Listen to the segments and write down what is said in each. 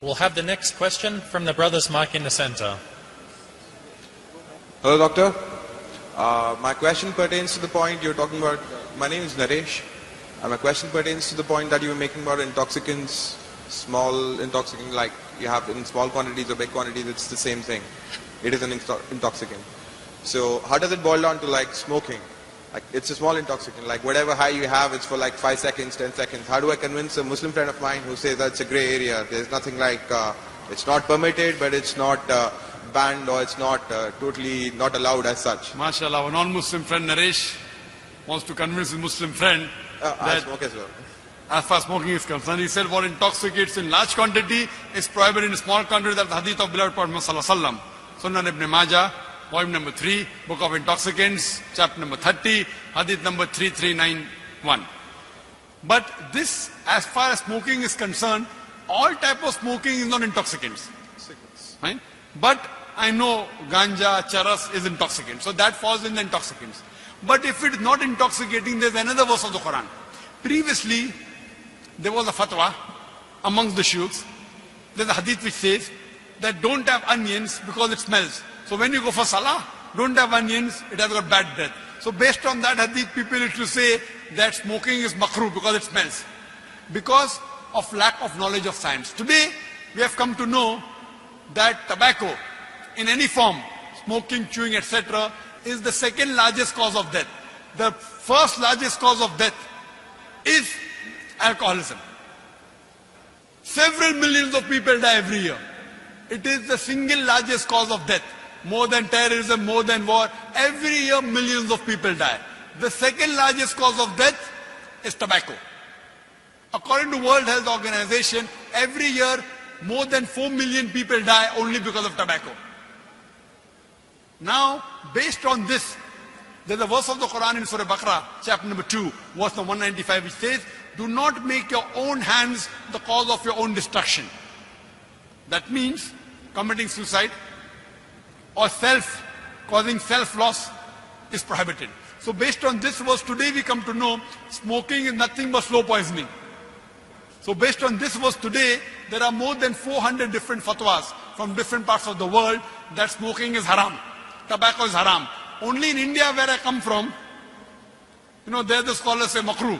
We'll have the next question from the brothers Mike in the center. Hello, doctor. My question pertains to the point you're talking about. My name is Naresh. My question pertains to the point that you were making about intoxicants, small intoxicant, like you have in small quantities or big quantities, it's the same thing. It is an intoxicant. So how does it boil down to like smoking? Like it's a small intoxicant, like whatever high you have, it's for like 5 seconds, 10 seconds. How do I convince a Muslim friend of mine who says that it's a grey area? There's nothing like, it's not permitted, but it's not banned, or it's not totally not allowed as such. MashaAllah, a non-Muslim friend, Naresh, wants to convince his Muslim friend I smoke as well. As far as smoking is concerned, he said what intoxicates in large quantity is prohibited in small quantity. That's the hadith of beloved Prophet Sallallahu Alaihi Wasallam. Sunan Ibn Majah, volume number 3, book of intoxicants, chapter number 30, hadith number 3391. But this, as far as smoking is concerned, all type of smoking is not intoxicants. Right? But I know ganja, charas is intoxicant, so that falls in the intoxicants. But if it is not intoxicating, there is another verse of the Quran. Previously, there was a fatwa amongst the shuyukhs. There is a hadith which says that don't have onions because it smells. So when you go for salah, don't have onions, it has got bad breath. So based on that hadith, people used to say that smoking is makruh because it smells. Because of lack of knowledge of science. Today, we have come to know that tobacco, in any form, smoking, chewing, etc., is the second largest cause of death. The first largest cause of death is alcoholism. Several millions of people die every year. It is the single largest cause of death. More than terrorism, more than war. Every year millions of people die. The second largest cause of death is tobacco. According to World Health Organization, every year more than 4 million people die only because of tobacco. Now, based on this, there's a verse of the Quran in Surah Baqarah, chapter number 2, verse number 195, which says, do not make your own hands the cause of your own destruction. That means committing suicide or causing self-loss is prohibited. So based on this verse, today we come to know smoking is nothing but slow poisoning. So based on this verse today, there are more than 400 different fatwas from different parts of the world that smoking is haram. Tobacco is haram. Only in India, where I come from, there the scholars say makruh.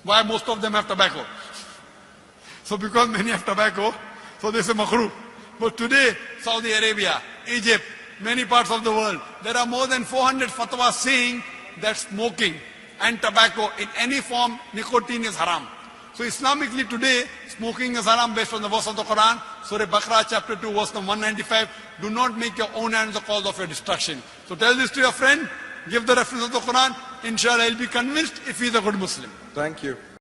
Why most of them have tobacco? So because many have tobacco, so they say makruh. But today, Saudi Arabia, Egypt, many parts of the world, there are more than 400 fatwas saying that smoking and tobacco in any form, nicotine is haram. So Islamically today, smoking is haram based on the verse of the Quran, Surah Baqarah chapter 2 verse number 195, do not make your own hands the cause of your destruction. So tell this to your friend, give the reference of the Quran, inshallah he'll be convinced if he's a good Muslim. Thank you.